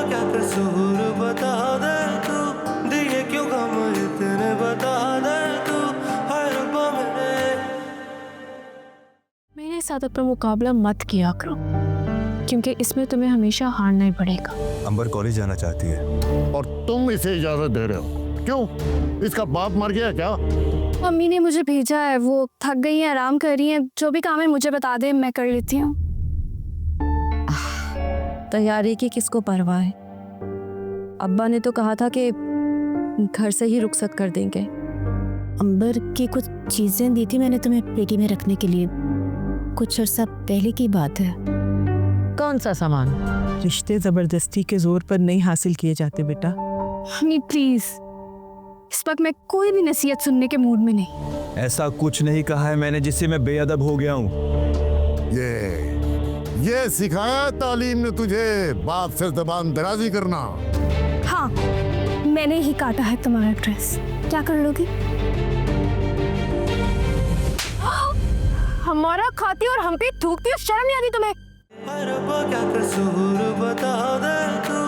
क्या कसूर बता दे तू, दिए क्यों गम इतने बता दे तू, हाय रब्बा मेरे साथ अपना मुकाबला मत किया करो, क्योंकि इसमें तुम्हें हमेशा हारना ही पड़ेगा। अंबर कॉलेज जाना चाहती है और तुम इसे इजाजत दे रहे हो? क्यों? इसका बाप मर गया क्या? मम्मी ने मुझे भेजा है, वो थक गई है, आराम कर रही है। जो भी काम है मुझे बता दे, मैं कर लेती हूँ। तैयारी की किसको परवाह है? अब्बा ने तो कहा था कि घर से ही रुखसत कर देंगे। अंबर की कुछ चीजें दी थी मैंने तुम्हें पेटी में रखने के लिए, कुछ अर्सा पहले की बात है। कौन सा सामान? रिश्ते जबरदस्ती के जोर पर नहीं हासिल किए जाते बेटा। मम्मी प्लीज, इस वक्त मैं कोई भी नसीहत सुनने के मूड में नहीं। ऐसा कुछ नहीं कहा है मैंने जिससे मैं बेअदब हो गया हूँ। ये सिखाया तालीम ने तुझे बाप से जबान दराजी करना? हाँ, मैंने ही काटा है तुम्हारा ड्रेस, क्या कर लोगी? हमारा खाती और हम पे थूकती हो, शर्म नहीं आती तुम्हें? हाय रब्बा क्या कसूर बता दे तू,